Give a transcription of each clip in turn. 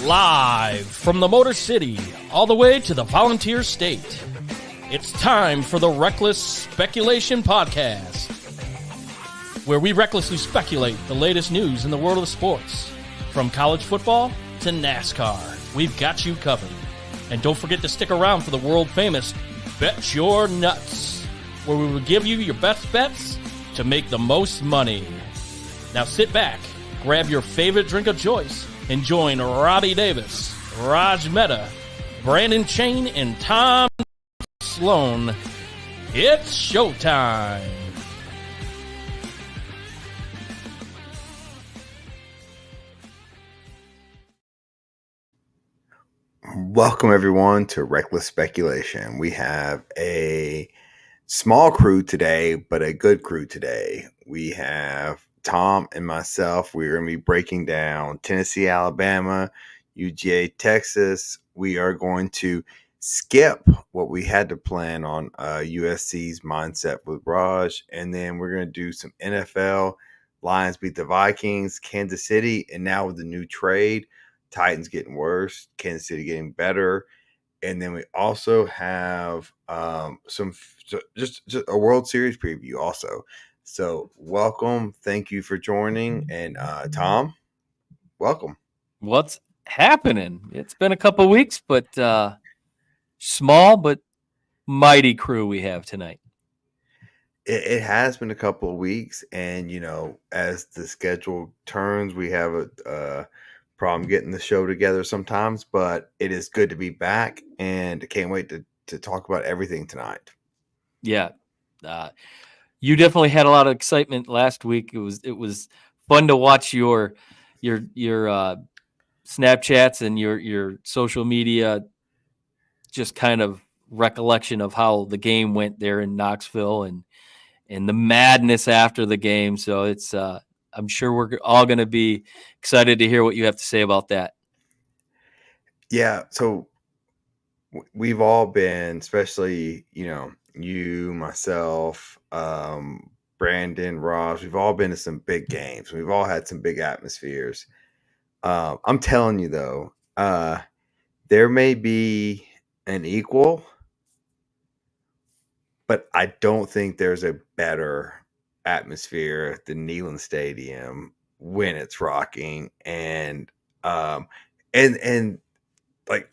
Live from the Motor City, all the way to the Volunteer State. It's time for the Reckless Speculation Podcast, where we recklessly speculate the latest news in the world of sports. From college football to NASCAR, we've got you covered. And don't forget to stick around for the world-famous Bet Your Nuts, where we will give you your best bets to make the most money. Now sit back, grab your favorite drink of choice, and join Robbie Davis, Raj Mehta, Brandon Chain, and Tom Sloan. It's showtime. Welcome, everyone, to Reckless Speculation. We have a small crew today, but a good crew today. We have Tom and myself. We're going to be breaking down Tennessee, Alabama, UGA, Texas. We are going to skip what we had to plan on USC's mindset with Raj, and then we're going to do some NFL. Lions beat the Vikings, Kansas City, and now with the new trade, Titans getting worse, Kansas City getting better. And then we also have just a World Series preview also. So welcome. Thank you for joining. And Tom, welcome. What's happening? It's been a couple weeks, but small but mighty crew we have tonight. It has been a couple of weeks. And, you know, as the schedule turns, we have a problem getting the show together sometimes. But it is good to be back. And I can't wait to talk about everything tonight. Yeah. You definitely had a lot of excitement last week. It was fun to watch your Snapchats and your social media, just kind of recollection of how the game went there in Knoxville and the madness after the game. So it's I'm sure we're all going to be excited to hear what you have to say about that. Yeah. So we've all been, especially, you know, you, myself, Brandon, Ross, we've all been to some big games. We've all had some big atmospheres. I'm telling you, though, there may be an equal, but I don't think there's a better atmosphere at the Neyland Stadium when it's rocking. And like,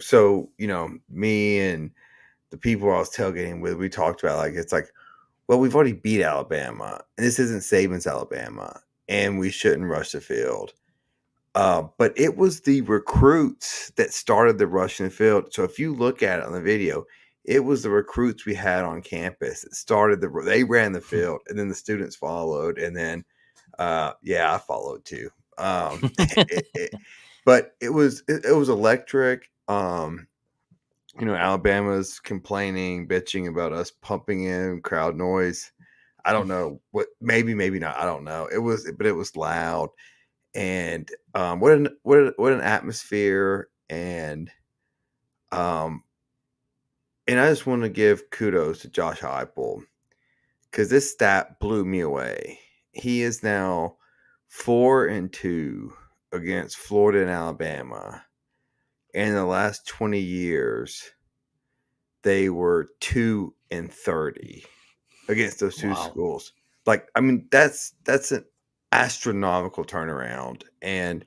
so, you know, me and the people I was tailgating with, we talked about, like, it's like, well, we've already beat Alabama, and this isn't Saban's Alabama, and we shouldn't rush the field. But it was the recruits that started the rush in the field. So if you look at it on the video, it was the recruits we had on campus that started they ran the field, and then the students followed, and then, I followed too. But it was electric. You know, Alabama's complaining, bitching about us pumping in crowd noise. I don't know what, maybe not. I don't know. But it was loud, and what an atmosphere, and I just want to give kudos to Josh Heupel, because this stat blew me away. He is now 4-2 against Florida and Alabama. In the last 20 years, they were 2-30 against those two schools. Like, I mean, that's an astronomical turnaround. And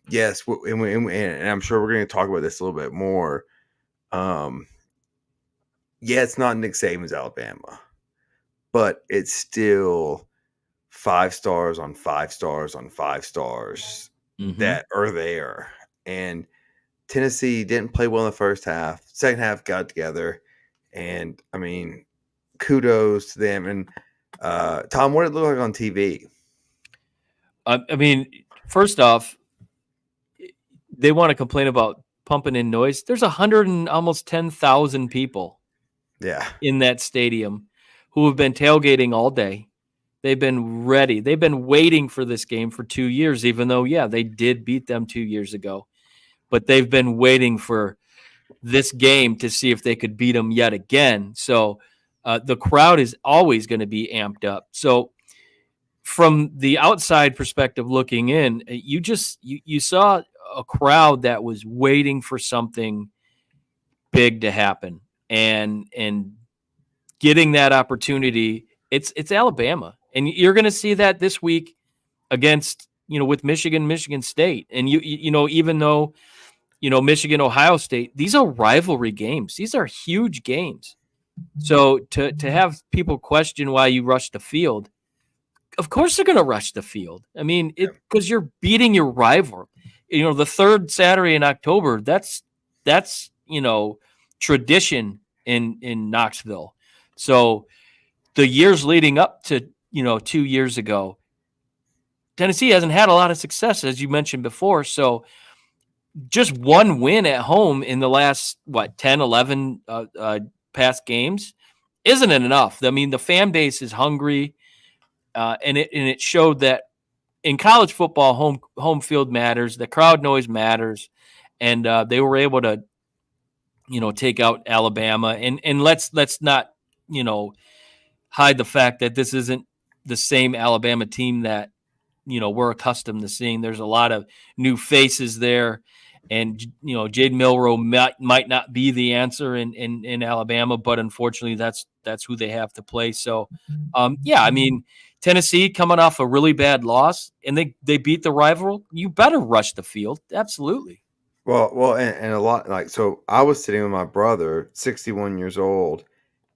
yes, and I'm sure we're going to talk about this a little bit more. Yeah, it's not Nick Saban's Alabama, but it's still 5 stars on 5 stars on 5 stars that are there. And Tennessee didn't play well in the first half. Second half got together, and I mean, kudos to them. And Tom, what did it look like on TV? I mean, first off, they want to complain about pumping in noise. There's 100 and almost 10,000 people, in that stadium who have been tailgating all day. They've been ready. They've been waiting for this game for 2 years, even though, they did beat them 2 years ago. But they've been waiting for this game to see if they could beat them yet again. So the crowd is always going to be amped up. So from the outside perspective looking in, you saw a crowd that was waiting for something big to happen, and getting that opportunity. It's Alabama, and you're going to see that this week against, with Michigan State, and even though Michigan, Ohio State, these are rivalry games. These are huge games. So to have people question why you rush the field, of course they're going to rush the field. I mean, because you're beating your rival. The third Saturday in October, that's tradition in Knoxville. So the years leading up to 2 years ago, Tennessee hasn't had a lot of success, as you mentioned before. So just one win at home in the last 10, 11 past games isn't enough. I mean, the fan base is hungry, and it showed that in college football, home field matters, the crowd noise matters, and they were able to take out Alabama. And let's not hide the fact that this isn't the same Alabama team that we're accustomed to seeing. There's a lot of new faces there. And Jade Milroe might not be the answer in Alabama, but unfortunately, that's who they have to play. So, I mean, Tennessee coming off a really bad loss, and they beat the rival. You better rush the field, absolutely. Well, and a lot so. I was sitting with my brother, 61 years old,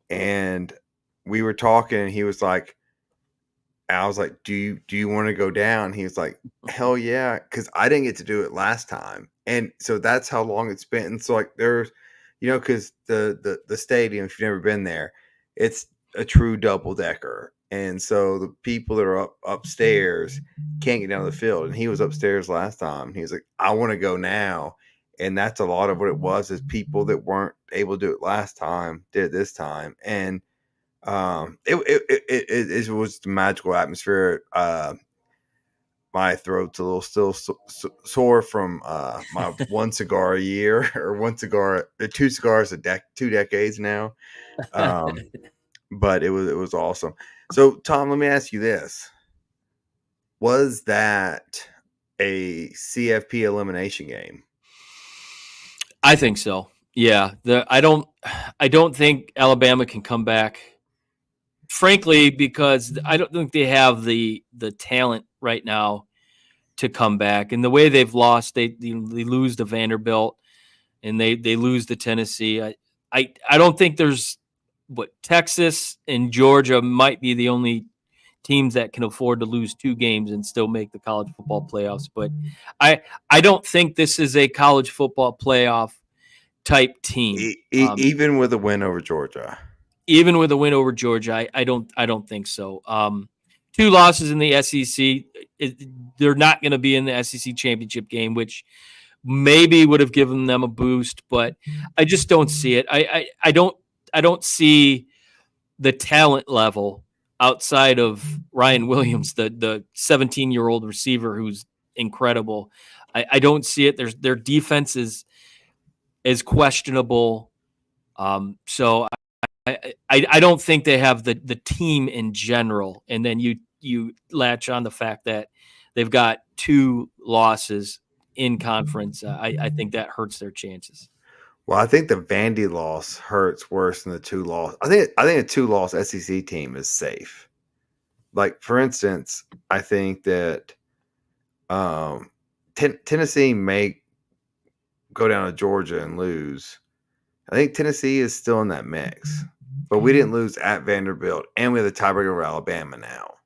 and we were talking. And he was like, I was like, do you want to go down? He was like, hell yeah, because I didn't get to do it last time. And so that's how long it's been. And so there's, because the stadium, if you've never been there, it's a true double decker. And so the people that are upstairs can't get down to the field. And he was upstairs last time. He was like, I want to go now. And that's a lot of what it was, is people that weren't able to do it last time did it this time. And it was the magical atmosphere. My throat's a little still sore from my one cigar a year, or two cigars 2 decades now. But it was awesome. So Tom, let me ask you this: was that a CFP elimination game? I think so. Yeah. I don't think Alabama can come back, frankly, because I don't think they have the talent right now to come back. And the way they've lost, they lose to Vanderbilt, and they lose to Tennessee. I don't think there's Texas and Georgia might be the only teams that can afford to lose 2 games and still make the college football playoffs. But I don't think this is a college football playoff type team. Even with a win over Georgia. Even with a win over Georgia, I don't think so. 2 losses in the SEC. They're not going to be in the SEC championship game, which maybe would have given them a boost, but I just don't see it. I don't see the talent level outside of Ryan Williams, the 17-year-old receiver who's incredible. I don't see it. Their defense is questionable. So I don't think they have the team in general. And then you latch on the fact that they've got 2 losses in conference. I think that hurts their chances. Well, I think the Vandy loss hurts worse than the 2 loss. I think a 2-loss SEC team is safe. Like, for instance, I think that Tennessee may go down to Georgia and lose. I think Tennessee is still in that mix, but we didn't lose at Vanderbilt, and we have the tiebreaker over Alabama now.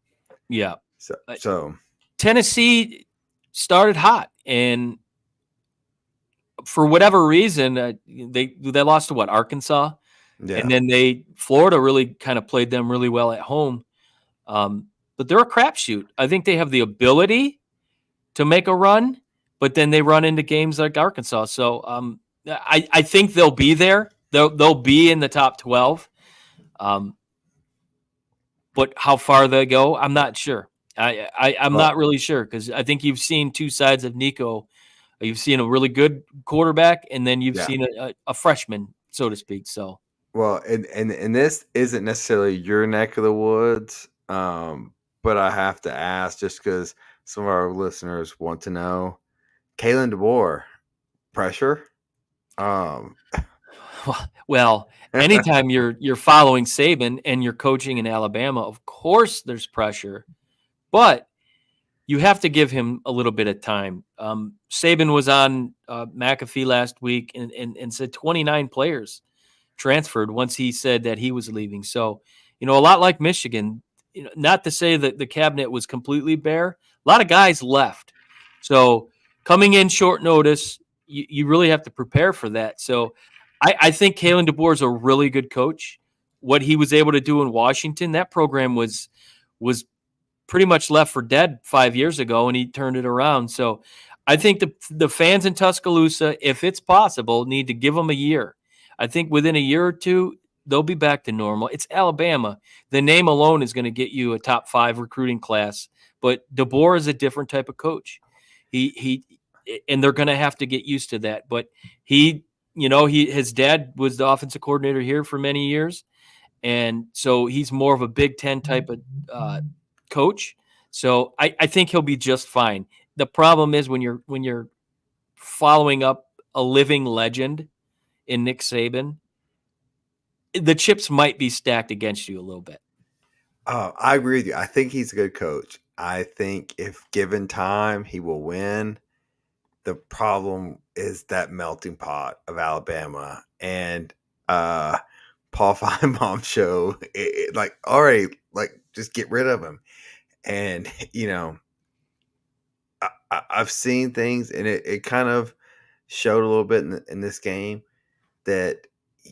Yeah. So Tennessee started hot, and for whatever reason, they lost to Arkansas, and then Florida really kind of played them really well at home. But they're a crapshoot. I think they have the ability to make a run, but then they run into games like Arkansas. So I think they'll be there. They'll be in the top 12. But how far they go, I'm not sure. I'm not really sure, because I think you've seen 2 sides of Nico. You've seen a really good quarterback, and then you've seen a freshman, so to speak. So and this isn't necessarily your neck of the woods, but I have to ask just because some of our listeners want to know. Kalen DeBoer, pressure. Well, anytime you're following Saban and you're coaching in Alabama, of course there's pressure, but you have to give him a little bit of time. Saban was on McAfee last week and said 29 players transferred once he said that he was leaving. So, a lot like Michigan, not to say that the cabinet was completely bare, a lot of guys left. So coming in short notice, you really have to prepare for that. So I think Kalen DeBoer is a really good coach. What he was able to do in Washington, that program was pretty much left for dead 5 years ago, and he turned it around. So I think the fans in Tuscaloosa, if it's possible, need to give him a year. I think within a year or two, they'll be back to normal. It's Alabama. The name alone is going to get you a top 5 recruiting class, but DeBoer is a different type of coach. And they're going to have to get used to that. But his dad was the offensive coordinator here for many years, and so he's more of a Big Ten type of coach. So I think he'll be just fine. The problem is when you're following up a living legend in Nick Saban, the chips might be stacked against you a little bit. I agree with you. I think he's a good coach. I think if given time, he will win. The problem is that melting pot of Alabama and Paul Feinbaum show. Just get rid of him. And I've seen things, and it kind of showed a little bit in this game that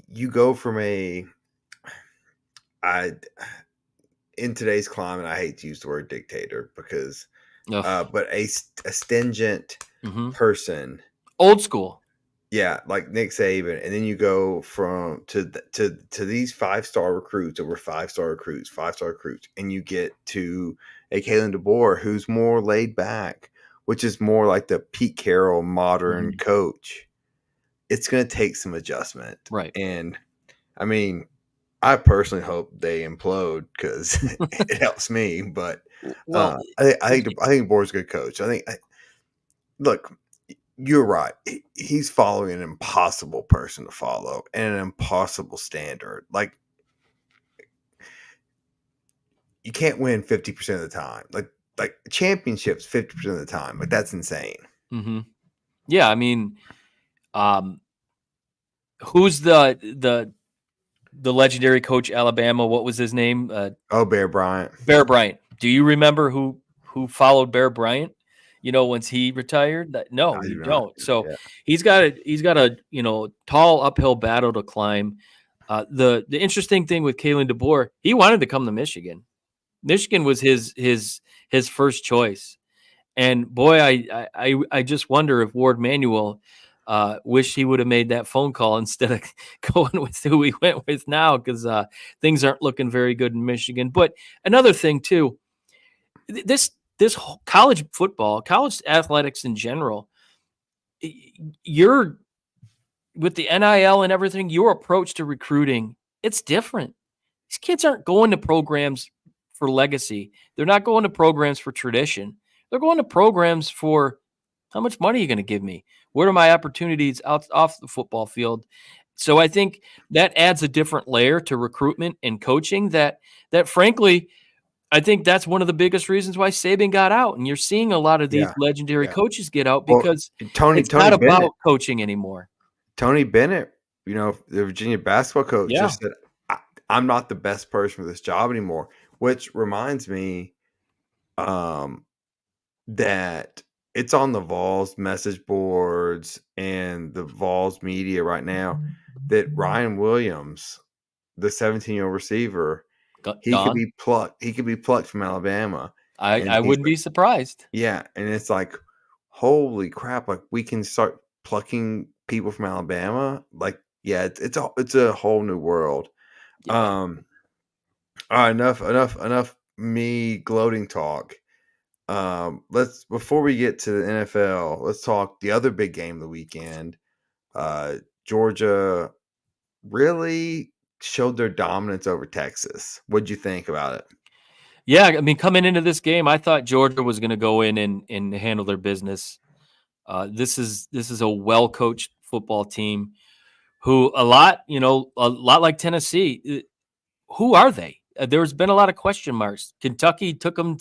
you go from in today's climate, I hate to use the word dictator because, but a stingent person, old school, like Nick Saban, and then you go to these 5-star recruits, over 5-star recruits, and you get to a Kalen DeBoer who's more laid back, which is more like the Pete Carroll modern coach. It's going to take some adjustment, right? And I mean, I personally hope they implode because it helps me. But I think DeBoer's a good coach. Look, you're right. He's following an impossible person to follow and an impossible standard. Like, you can't win 50% of the time. Like championships 50% of the time. Like, that's insane. Mm-hmm. Yeah, I mean, who's the legendary coach Alabama? What was his name? Bear Bryant. Bear Bryant. Do you remember who followed Bear Bryant? Once he retired? No, you don't. So he's got a tall uphill battle to climb. The interesting thing with Kalen DeBoer, he wanted to come to Michigan. Michigan was his first choice, and boy, I just wonder if Ward Manuel wished he would have made that phone call instead of going with who we went with now, because things aren't looking very good in Michigan. But another thing too, this whole college football, college athletics in general, you're with the NIL and everything, your approach to recruiting, it's different. These kids aren't going to programs for legacy. They're not going to programs for tradition. They're going to programs for how much money are you going to give me? What are my opportunities off the football field? So I think that adds a different layer to recruitment and coaching that frankly, I think that's one of the biggest reasons why Saban got out. And you're seeing a lot of these legendary coaches get out because it's not about coaching anymore. Tony Bennett, the Virginia basketball coach, just said, I'm not the best person for this job anymore, which reminds me that it's on the Vols message boards and the Vols media right now that Ryan Williams, the 17-year-old receiver, he could be plucked. He could be plucked from Alabama. I wouldn't be surprised. Yeah, and it's like, holy crap! Like, we can start plucking people from Alabama. Like, yeah, it's a whole new world. Yeah. All right, enough me gloating talk. Before we get to the NFL, let's talk the other big game of the weekend. Georgia really showed their dominance over Texas. What'd you think about it? Yeah, I mean, coming into this game, I thought Georgia was going to go in and handle their business. This is a well-coached football team who a lot like Tennessee. Who are they? There's been a lot of question marks. Kentucky took them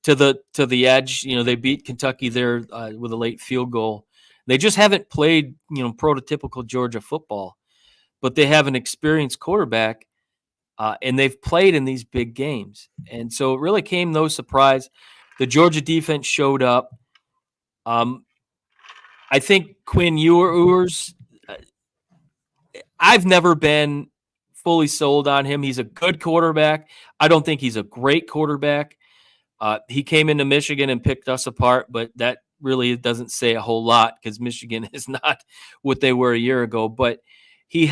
to the edge. They beat Kentucky there with a late field goal. They just haven't played prototypical Georgia football, but they have an experienced quarterback, and they've played in these big games. And so it really came no surprise. The Georgia defense showed up. I think Quinn Ewers, I've never been fully sold on him. He's a good quarterback. I don't think he's a great quarterback. He came into Michigan and picked us apart, but that really doesn't say a whole lot because Michigan is not what they were a year ago. But he's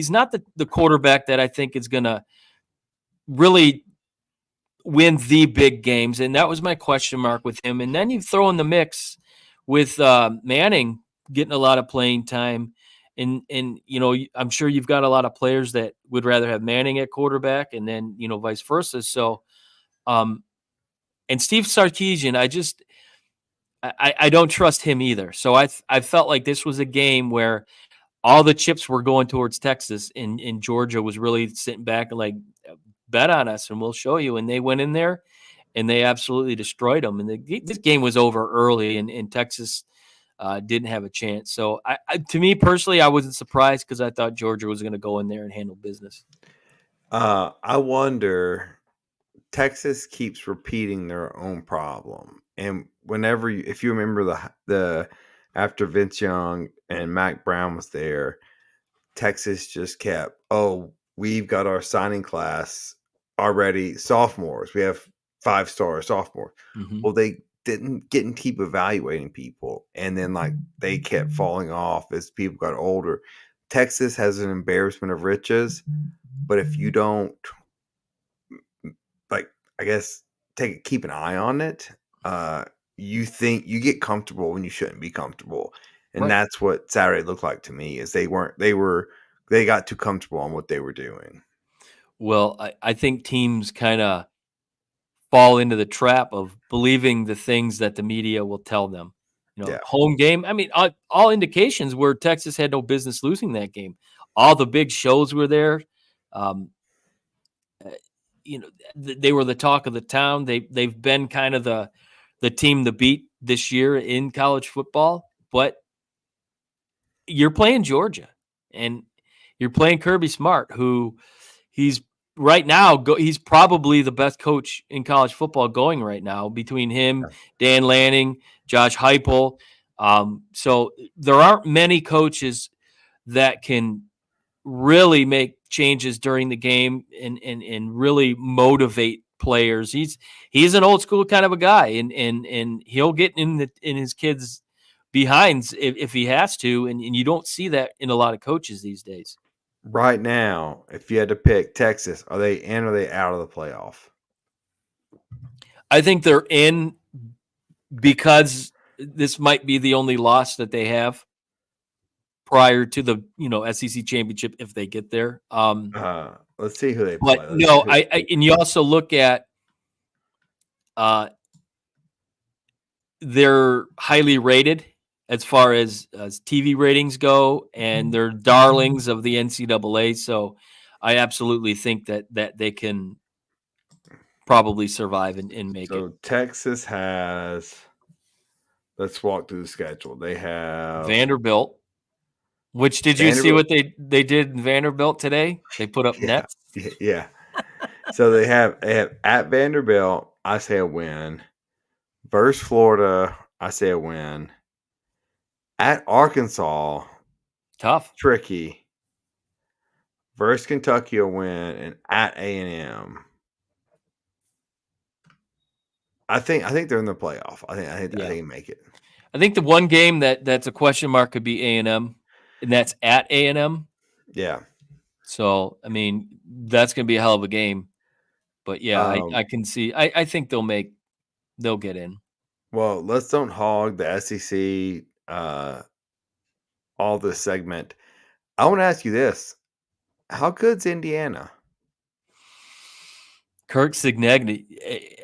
not the quarterback that I think is going to really win the big games. And that was my question mark with him. And then you throw in the mix with Manning getting a lot of playing time. And I'm sure you've got a lot of players that would rather have Manning at quarterback and then, vice versa. So, and Steve Sarkisian, I don't trust him either. So I felt like this was a game where all the chips were going towards Texas, and Georgia was really sitting back and like, bet on us and we'll show you. And they went in there and they absolutely destroyed them. And this game was over early, and Texas didn't have a chance. So to me personally, I wasn't surprised because I thought Georgia was going to go in there and handle business. I wonder, Texas keeps repeating their own problem. And whenever if you remember the after Vince Young and Mac Brown was there, Texas just kept, we've got our signing class already sophomores. We have 5-star sophomores. Mm-hmm. Well, they didn't keep evaluating people, and then they kept falling off as people got older. Texas has an embarrassment of riches, but if you don't I guess keep an eye on it, you think you get comfortable when you shouldn't be comfortable. And right. That's what Saturday looked like to me, is they got too comfortable on what they were doing. Well, I think teams kind of fall into the trap of believing the things that the media will tell them. Home game. I mean, all indications were Texas had no business losing that game. All the big shows were there. They were the talk of the town. They've been kind of the team to beat this year in college football. But you're playing Georgia, and you're playing Kirby Smart, who he's probably the best coach in college football going right now, between him, Dan Lanning, Josh Heupel. So there aren't many coaches that can really make changes during the game and really motivate players. He's an old school kind of a guy, and he'll get in his kids' behinds if he has to, and you don't see that in a lot of coaches these days. Right now, if you had to pick Texas, are they in or are they out of the playoff? I think they're in because this might be the only loss that they have prior to the SEC championship if they get there. Let's see who they play. But no, and you also look at they're highly rated as far as TV ratings go, and they're darlings of the NCAA. So I absolutely think that they can probably survive and make it. So Texas has, let's walk through the schedule. They have Vanderbilt. Which did you see what they did in Vanderbilt today? They put up nets. Yeah. So they have at Vanderbilt, I say a win. Versus Florida, I say a win. At Arkansas, tough, tricky. Versus Kentucky, a win, and at A&M. I think they're in the playoff. I think they make it. I think the one game that's a question mark could be A&M, and that's at A&M. Yeah. So I mean, that's going to be a hell of a game. But yeah, I can see. I think they'll get in. Well, let's don't hog the SEC all this segment. I want to ask you this: how good's Indiana? Kirk Cignetti.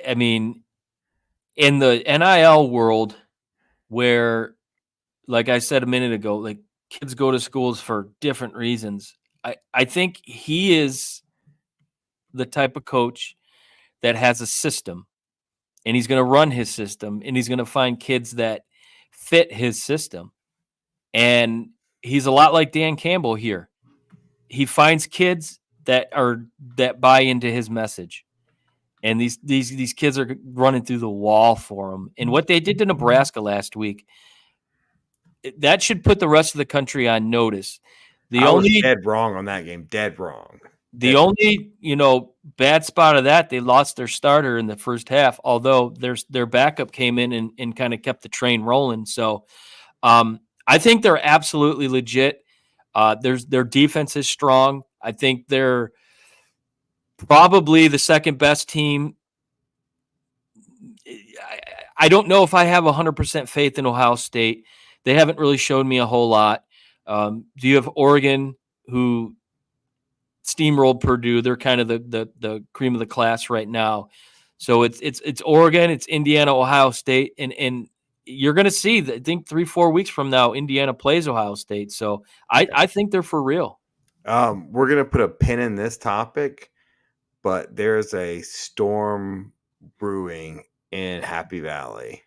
I mean, in the NIL world, where like I said a minute ago, like kids go to schools for different reasons. I think he is the type of coach that has a system, and he's going to run his system, and he's going to find kids that fit his system. And he's a lot like Dan Campbell here. He finds kids that buy into his message. And these kids are running through the wall for him. And what they did to Nebraska last week, that should put the rest of the country on notice. I was dead wrong on that game. Dead wrong. The only, bad spot of that, they lost their starter in the first half, although their backup came in and kind of kept the train rolling. So I think they're absolutely legit. Their defense is strong. I think they're probably the second best team. I don't know if I have 100% faith in Ohio State. They haven't really shown me a whole lot. Do you have Oregon, who steamrolled Purdue? They're kind of the cream of the class right now. So it's Oregon, it's Indiana, Ohio State, and you're going to see, I think 3-4 weeks from now, Indiana plays Ohio State. So I think they're for real. We're going to put a pin in this topic, but there's a storm brewing in Happy Valley.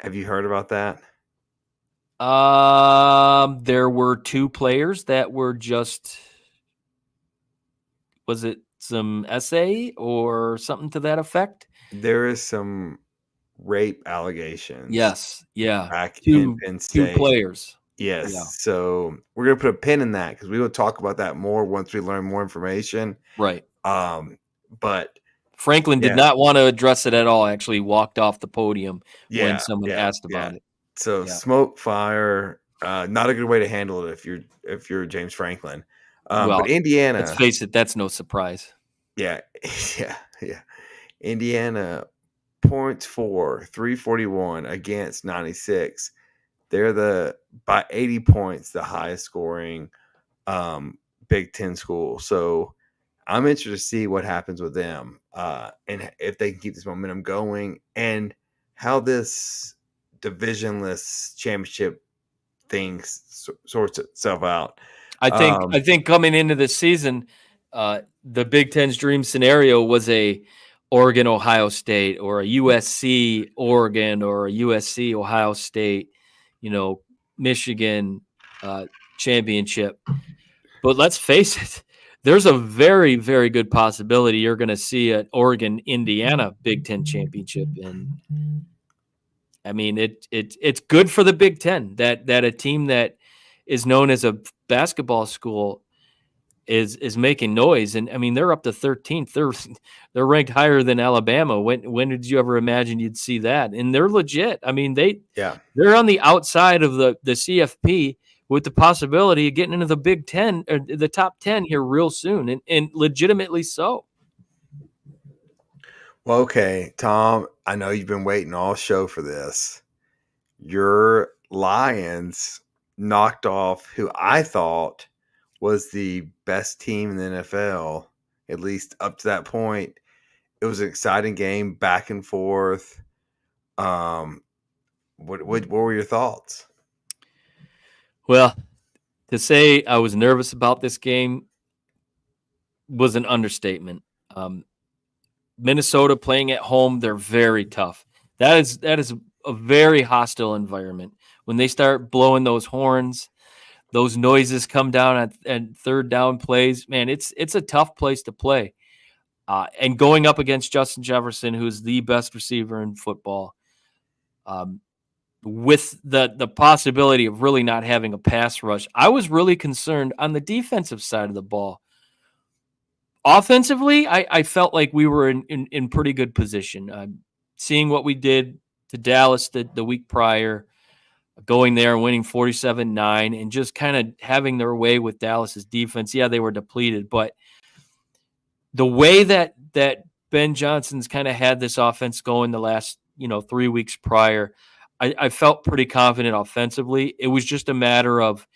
Have you heard about that? There were 2 players that were just, was it some essay or something to that effect? There is some rape allegations. Yes. Yeah. Back in Penn State. 2 players. Yes. Yeah. So we're going to put a pin in that because we will talk about that more once we learn more information. Right. But Franklin did not want to address it at all. Actually walked off the podium when someone asked about it. So smoke, fire, not a good way to handle it if you're James Franklin. But Indiana, let's face it, that's no surprise. Yeah. Indiana points for 341 against 96. They're by 80 points, the highest scoring Big Ten school. So I'm interested to see what happens with them and if they can keep this momentum going and how this divisionless championship thing sorts itself out. I think coming into this season, the Big Ten's dream scenario was a Oregon, Ohio State, or a USC, Oregon, or a USC, Ohio State, Michigan championship. But let's face it, there's a very, very good possibility you're going to see an Oregon, Indiana Big Ten championship. And I mean, it's good for the Big Ten that a team that is known as a basketball school is making noise. And I mean, they're up to 13th. They're ranked higher than Alabama. When did you ever imagine you'd see that? And they're legit. I mean, they're on the outside of the CFP with the possibility of getting into the Big Ten or the top 10 here real soon, and legitimately so. Well, okay, Tom, I know you've been waiting all show for this. Your Lions knocked off who I thought was the best team in the NFL, at least up to that point. It was an exciting game, back and forth. What were your thoughts? Well, to say I was nervous about this game was an understatement. Minnesota playing at home, they're very tough. That is a very hostile environment. When they start blowing those horns, those noises come down at third down plays, man, it's a tough place to play. And going up against Justin Jefferson, who's the best receiver in football, with the possibility of really not having a pass rush, I was really concerned on the defensive side of the ball. Offensively, I felt like we were in pretty good position. Seeing what we did to Dallas the week prior, going there and winning 47-9 and just kind of having their way with Dallas's defense. Yeah, they were depleted, but the way that Ben Johnson's kind of had this offense going the last 3 weeks prior, I felt pretty confident offensively. It was just a matter of,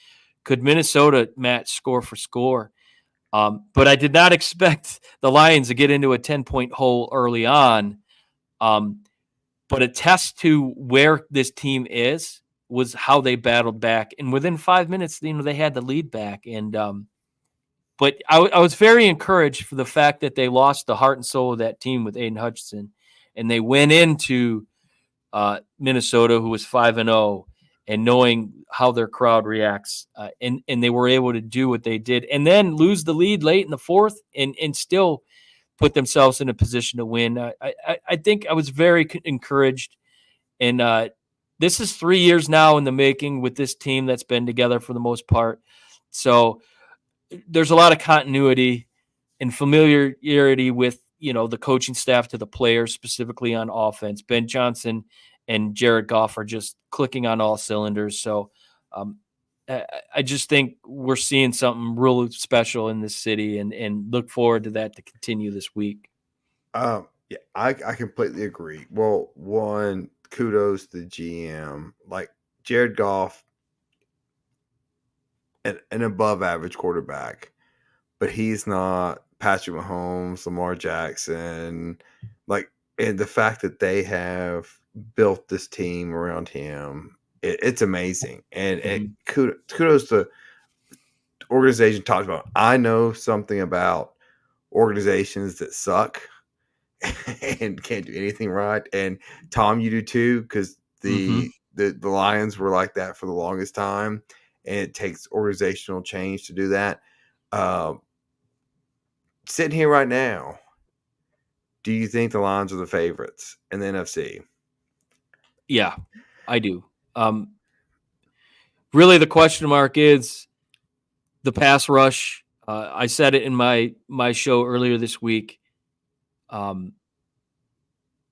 could Minnesota match score for score? But I did not expect the Lions to get into a 10-point hole early on. But a test to where this team is was how they battled back. And within 5 minutes, they had the lead back. And but I was very encouraged for the fact that they lost the heart and soul of that team with Aiden Hutchinson, and they went into Minnesota, who was 5-0, and knowing how their crowd reacts, and they were able to do what they did, and then lose the lead late in the fourth, and still put themselves in a position to win. I think I was very encouraged, and this is 3 years now in the making with this team that's been together for the most part. So there's a lot of continuity and familiarity with, the coaching staff to the players, specifically on offense. Ben Johnson and Jared Goff are just clicking on all cylinders. So I just think we're seeing something really special in this city, and look forward to that to continue this week. Yeah, I completely agree. Well, one, kudos to the GM. Like Jared Goff, an above average quarterback, but he's not Patrick Mahomes, Lamar Jackson. And the fact that they have built this team around him, it's amazing. And kudos to the organization talked about. I know something about organizations that suck and can't do anything right. And Tom, you do too, because the Lions were like that for the longest time, and it takes organizational change to do that. Sitting here right now, do you think the Lions are the favorites in the NFC? Yeah, I do. Really, the question mark is the pass rush. I said it in my show earlier this week. Sam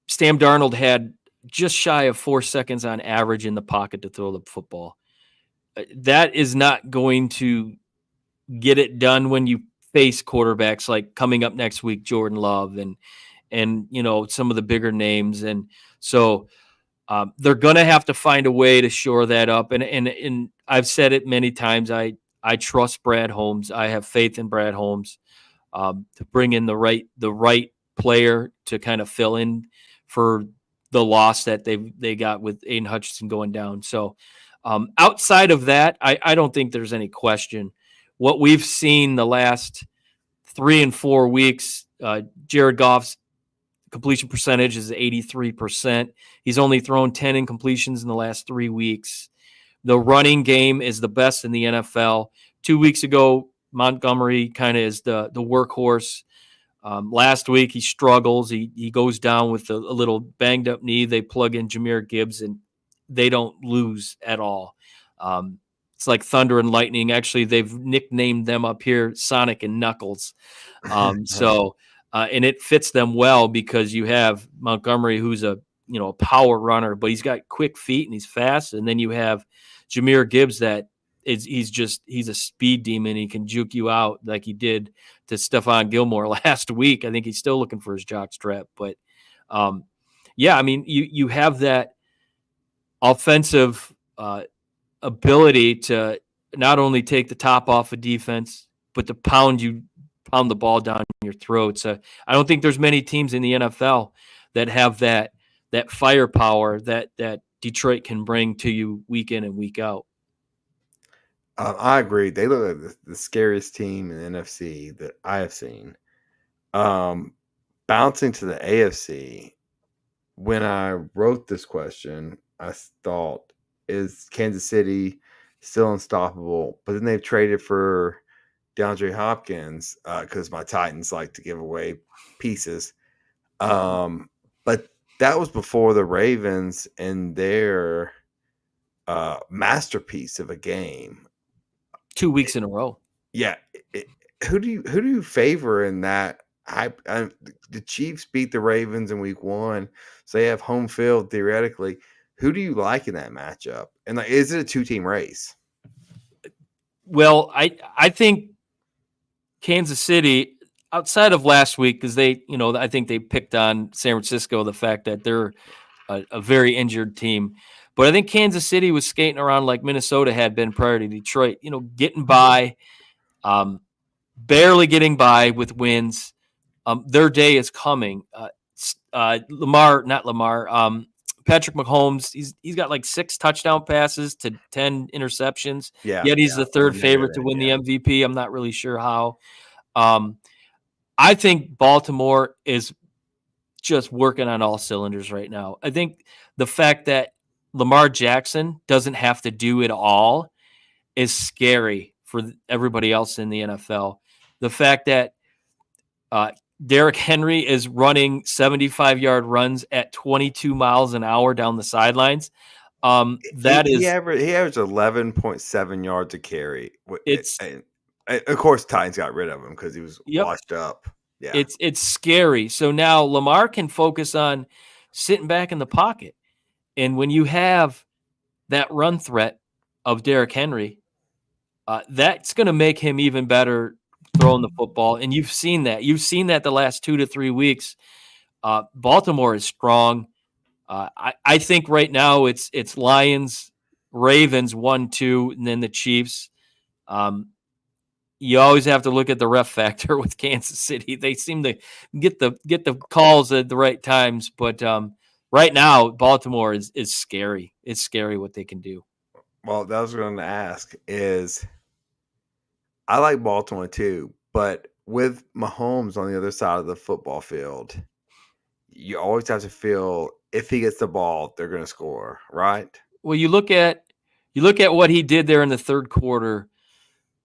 Darnold had just shy of 4 seconds on average in the pocket to throw the football. That is not going to get it done when you face quarterbacks like coming up next week, Jordan Love and some of the bigger names. And so they're going to have to find a way to shore that up. And I've said it many times. I trust Brad Holmes. I have faith in Brad Holmes to bring in the right player to kind of fill in for the loss that they got with Aiden Hutchinson going down. So outside of that, I don't think there's any question. What we've seen the last 3 and 4 weeks, Jared Goff's completion percentage is 83%. He's only thrown 10 incompletions in the last 3 weeks. The running game is the best in the NFL. 2 weeks ago, Montgomery kind of is the workhorse. Last week, he struggles. He goes down with a little banged up knee. They plug in Jahmyr Gibbs, and they don't lose at all. It's like thunder and lightning. Actually, they've nicknamed them up here Sonic and Knuckles. And it fits them well because you have Montgomery, who's a power runner, but he's got quick feet and he's fast. And then you have Jahmyr Gibbs he's a speed demon. He can juke you out like he did to Stephon Gilmore last week. I think he's still looking for his jockstrap. But you have that offensive ability to not only take the top off of defense, but to pound the ball down your throat. So I don't think there's many teams in the NFL that have that firepower that Detroit can bring to you week in and week out. I agree. They look like the scariest team in the NFC that I have seen. Bouncing to the AFC, when I wrote this question, I thought, is Kansas City still unstoppable? But then they've traded for DeAndre Hopkins because my Titans like to give away pieces. But that was before the Ravens and their masterpiece of a game. 2 weeks in a row. Yeah. Who do you favor in that? The Chiefs beat the Ravens in week 1, so they have home field theoretically. Who do you like in that matchup? And is it a 2-team race? Well, I think Kansas City, outside of last week, because I think they picked on San Francisco, the fact that they're a very injured team. But I think Kansas City was skating around like Minnesota had been prior to Detroit, getting by, barely getting by with wins. Their day is coming. Patrick Patrick Mahomes, he's got like 6 touchdown passes to 10 interceptions. Yeah, yet he's the third favorite to win the MVP. I'm not really sure how. I think Baltimore is just working on all cylinders right now. I think the fact that Lamar Jackson doesn't have to do it all is scary for everybody else in the NFL. The fact that Derrick Henry is running 75-yard runs at 22 miles an hour down the sidelines. He averaged 11.7 yards a carry. And of course, Titans got rid of him because he was washed up. Yeah, it's scary. So now Lamar can focus on sitting back in the pocket, and when you have that run threat of Derrick Henry, that's going to make him even better throwing the football. And you've seen that. You've seen that the last 2 to 3 weeks. Baltimore is strong. I think right now it's Lions, Ravens 1-2, and then the Chiefs. You always have to look at the ref factor with Kansas City. They seem to get the calls at the right times, but right now Baltimore is scary. It's scary what they can do. Well, that was what I was going to ask is I like Baltimore too, but with Mahomes on the other side of the football field, you always have to feel if he gets the ball, they're going to score, right? Well, you look at what he did there in the third quarter.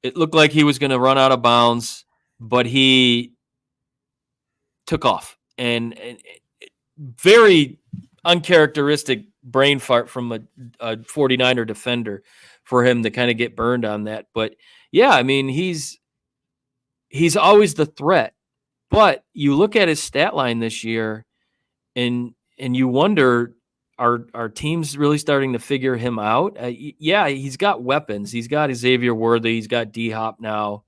It looked like he was going to run out of bounds, but he took off. And very uncharacteristic brain fart from a 49er defender for him to kind of get burned on that. But yeah, I mean, he's always the threat. But you look at his stat line this year, and you wonder, are teams really starting to figure him out? Yeah, he's got weapons. He's got Xavier Worthy. He's got D-Hop now.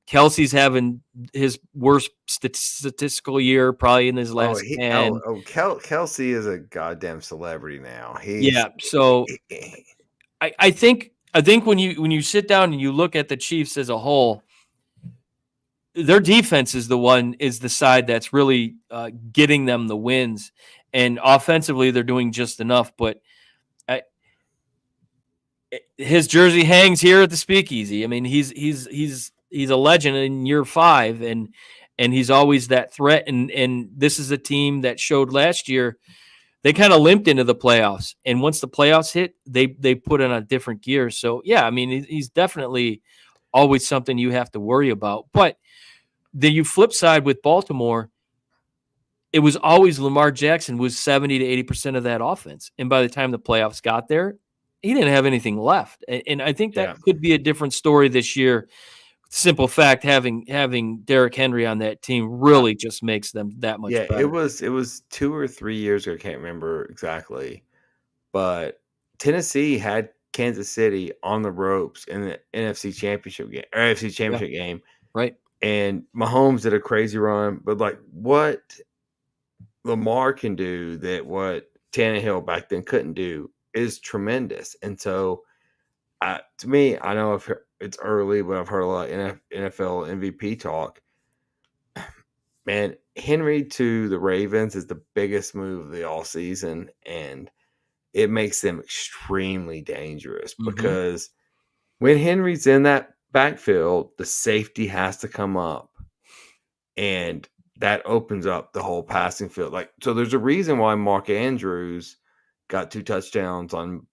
Kelsey's having his worst statistical year probably in his last 10. Kelsey is a goddamn celebrity now. So I think when you sit down and you look at the Chiefs as a whole, their defense is the side that's really getting them the wins, and offensively they're doing just enough. But his jersey hangs here at the Speakeasy. I mean, he's a legend in year 5, and he's always that threat. And this is a team that showed last year they kind of limped into the playoffs, and once the playoffs hit, they put in a different gear. So yeah, I mean, he's definitely always something you have to worry about. But the flip side with Baltimore, it was always Lamar Jackson was 70 to 80% of that offense. And by the time the playoffs got there, he didn't have anything left. And I think that could be a different story this year. Simple fact, having Derrick Henry on that team really just makes them that much better. It was 2 or 3 years ago, I can't remember exactly. But Tennessee had Kansas City on the ropes in the NFC Championship game or AFC Championship game. Right. And Mahomes did a crazy run, but like what Lamar can do that what Tannehill back then couldn't do is tremendous. And so, to me, I know if it's early, but I've heard a lot of NFL MVP talk. Man, Henry to the Ravens is the biggest move of the all season, and it makes them extremely dangerous because when Henry's in that backfield, the safety has to come up, and that opens up the whole passing field. Like, so there's a reason why Mark Andrews got 2 touchdowns on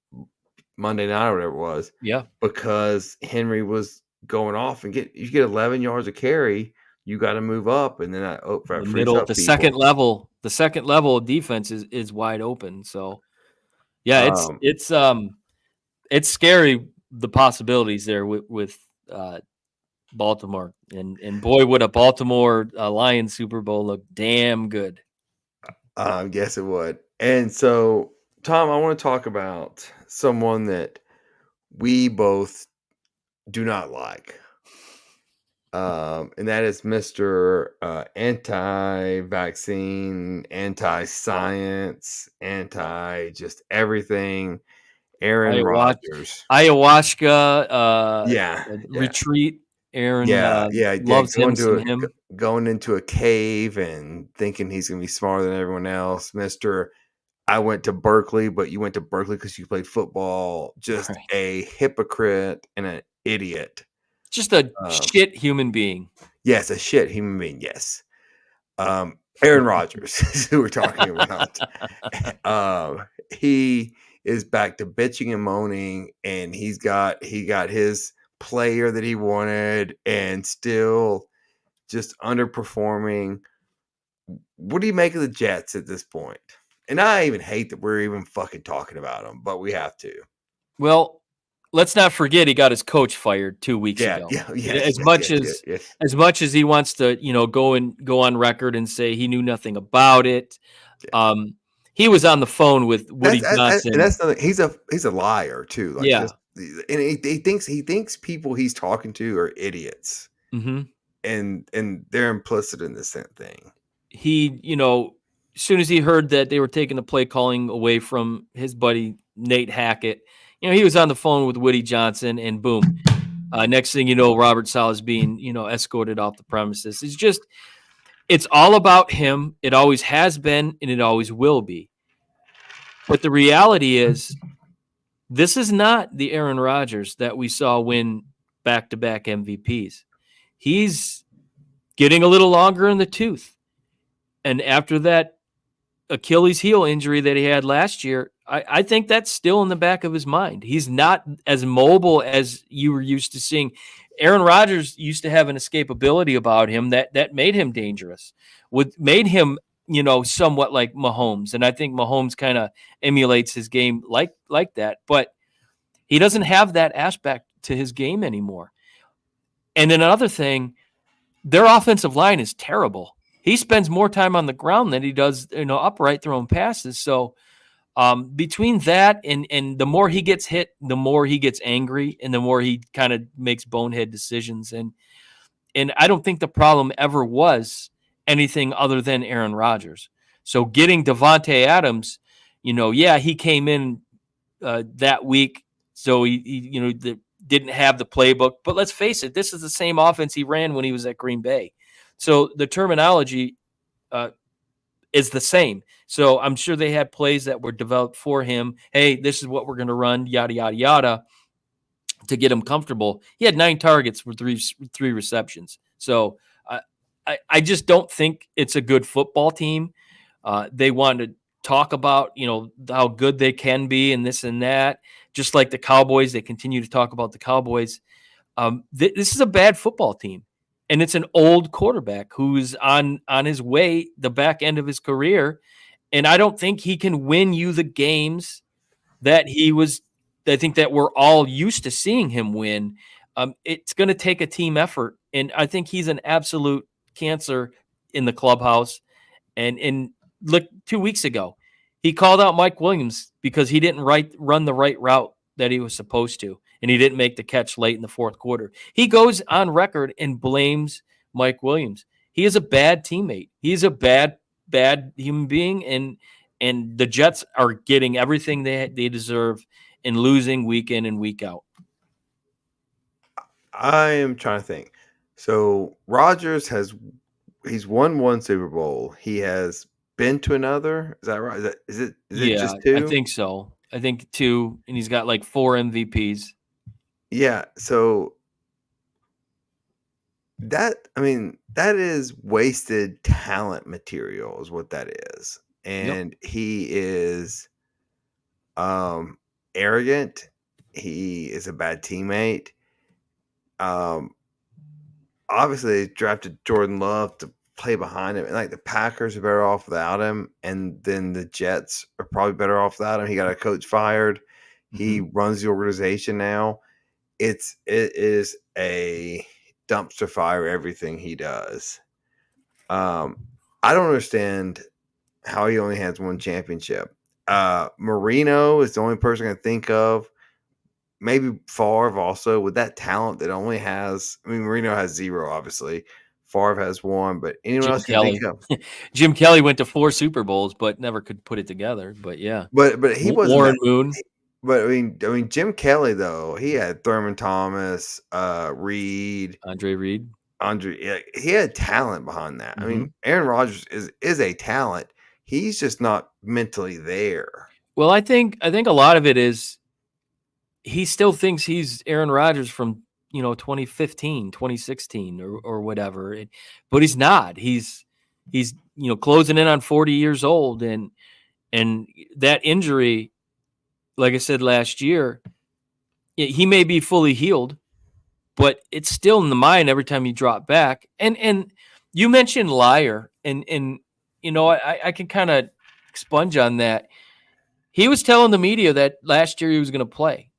Monday night or whatever it was. Yeah, because Henry was going off, and you get 11 yards of carry, you got to move up, and then that the second level of defense is wide open. So yeah, it's scary, the possibilities there with Baltimore, and boy, would a Baltimore Lions Super Bowl look damn good. Yes, it would. And so, Tom, I want to talk about someone that we both do not like, and that is Mr. Anti-vaccine, anti-science, just everything. Aaron Rodgers, ayahuasca, retreat. Aaron, loves him. Going into a cave and thinking he's going to be smarter than everyone else. Mr. I went to Berkeley, but you went to Berkeley because you played football. Just Right. a hypocrite and an idiot. Just a shit human being. Yes, a shit human being. Yes. Aaron Rodgers is who we're talking about. He is back to bitching and moaning, and he got his player that he wanted, and still just underperforming. What do you make of the Jets at this point? And I even hate that we're even fucking talking about them, but we have to. Well, let's not forget he got his coach fired 2 weeks ago. As much as he wants to, go on record and say he knew nothing about it, he was on the phone with Woody Johnson. And that's nothing. He's a liar too. Like, yeah, and he thinks people he's talking to are idiots, and they're implicit in this thing. He, as soon as he heard that they were taking the play calling away from his buddy Nate Hackett, he was on the phone with Woody Johnson, and boom. Next thing you know, Robert Saleh is being, escorted off the premises. It's all about him. It always has been, and it always will be. But the reality is, this is not the Aaron Rodgers that we saw win back-to-back MVPs. He's getting a little longer in the tooth. And after that Achilles heel injury that he had last year, I think that's still in the back of his mind. He's not as mobile as you were used to seeing. Aaron Rodgers used to have an escapability about him that made him dangerous, made him, somewhat like Mahomes. And I think Mahomes kind of emulates his game like that. But he doesn't have that aspect to his game anymore. And then another thing, their offensive line is terrible. He spends more time on the ground than he does, upright throwing passes. So between that and the more he gets hit, the more he gets angry, and the more he kind of makes bonehead decisions. And I don't think the problem ever was anything other than Aaron Rodgers. So getting Devontae Adams, he came in that week, so he didn't have the playbook. But let's face it, this is the same offense he ran when he was at Green Bay. So the terminology is the same. So I'm sure they had plays that were developed for him. Hey, this is what we're going to run, yada, yada, yada, to get him comfortable. He had 9 targets for three receptions. So I just don't think it's a good football team. They want to talk about, how good they can be and this and that. Just like the Cowboys, they continue to talk about the Cowboys. This is a bad football team. And it's an old quarterback who's on his way, the back end of his career. And I don't think he can win you the games that I think that we're all used to seeing him win. It's going to take a team effort. And I think he's an absolute cancer in the clubhouse. And look, 2 weeks ago, he called out Mike Williams because he didn't run the right route that he was supposed to. And he didn't make the catch late in the fourth quarter. He goes on record and blames Mike Williams. He is a bad teammate. He's a bad human being, and the Jets are getting everything they deserve and losing week in and week out. I am trying to think. So Rodgers he's won 1 Super Bowl. He has been to another. Is that right? Is it just 2? I think so. I think 2, and he's got like 4 MVPs. Yeah, so that is wasted talent material is what that is. And he is arrogant. He is a bad teammate. Obviously they drafted Jordan Love to play behind him, and like the Packers are better off without him, and then the Jets are probably better off without him. He got a coach fired. He runs the organization now. It is a dumpster fire, everything he does. I don't understand how he only has 1 championship. Marino is the only person I can think of. Maybe Favre also with that talent that only has. I mean, Marino has 0, obviously. Favre has 1, but anyone else can think of? Jim Kelly went to 4 Super Bowls, but never could put it together. But yeah, but he wasn't Warren Moon. But I mean, Jim Kelly though, he had Thurman Thomas, Reed, Andre Reed. He had talent behind that. I mean, Aaron Rodgers is a talent. he's just not mentally there. Well, I think a lot of it is he still thinks he's Aaron Rodgers from 2015, 2016 or whatever. But he's not. He's closing in on 40 years old, and that injury, like I said last year, he may be fully healed, but it's still in the mind every time you drop back. And you mentioned liar, and I can kind of expunge on that. He was telling the media that last year he was going to play,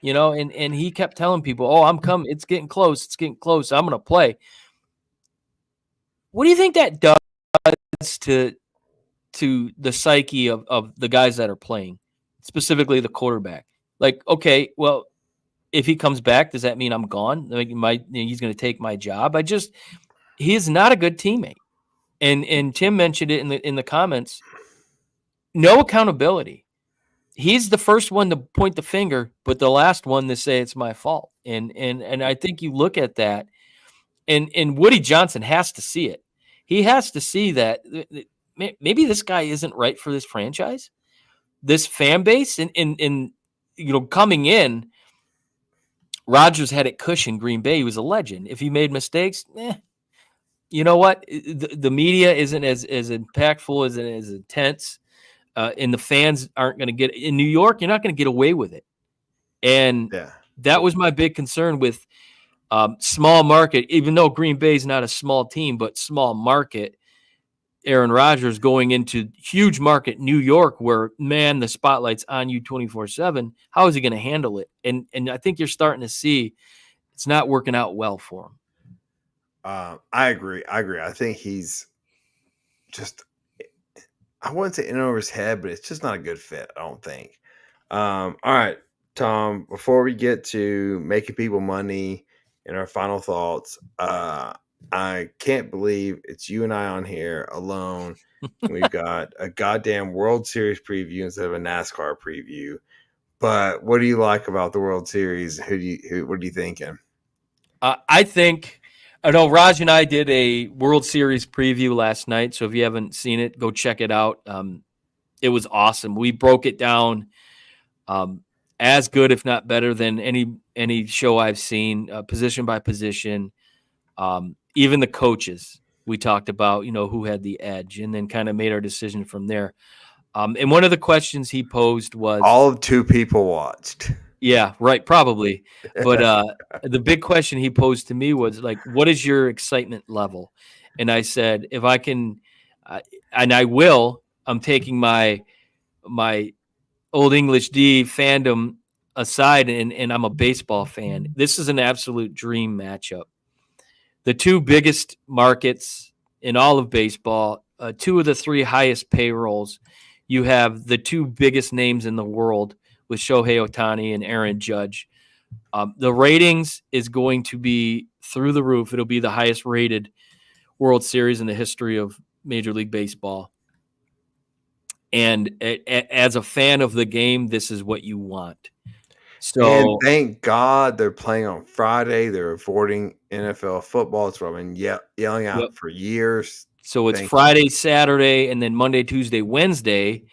and he kept telling people, "Oh, I'm coming. It's getting close. It's getting close. I'm going to play." What do you think that does to the psyche of the guys that are playing, specifically the quarterback? Like, okay, well, if he comes back, does that mean I'm gone? Like, he's going to take my job? He is not a good teammate. And Tim mentioned it in the comments. No accountability. He's the first one to point the finger, but the last one to say it's my fault. And I think you look at that, and Woody Johnson has to see it. He has to see that maybe this guy isn't right for this franchise, this fan base, and coming in, Rodgers had it cushioned. Green Bay, he was a legend. If he made mistakes, you know what? The media isn't as impactful, as intense. And the fans aren't going to get in New York. You're not going to get away with it. And that was my big concern with small market, even though Green Bay is not a small team, but small market. Aaron Rodgers going into huge market New York, where, man, the spotlight's on you 24/7. How is he going to handle it? And I think you're starting to see it's not working out well for him. I agree. I think he's just, I wouldn't say in over his head, but it's just not a good fit, I don't think. All right, Tom, before we get to making people money and our final thoughts, I can't believe it's you and I on here alone. We've got a goddamn World Series preview instead of a NASCAR preview. But what do you like about the World Series? What are you thinking? I know Raj and I did a World Series preview last night, so if you haven't seen it, go check it out. It was awesome. We broke it down as good, if not better, than any show I've seen, position by position. Even the coaches, we talked about, who had the edge, and then kind of made our decision from there. And one of the questions he posed was, all of two people watched. Yeah, right, probably. But the big question he posed to me was, like, what is your excitement level? And I said, if I can, and I will, I'm taking my Old English D fandom aside, and I'm a baseball fan. This is an absolute dream matchup. The two biggest markets in all of baseball, two of the three highest payrolls. You have the two biggest names in the world with Shohei Ohtani and Aaron Judge. The ratings is going to be through the roof. It'll be the highest rated World Series in the history of Major League Baseball. And as a fan of the game, this is what you want. So, and thank God they're playing on Friday. They're avoiding NFL football. It's what I've been yelling out for years. So it's Friday, Saturday, and then Monday, Tuesday, Wednesday.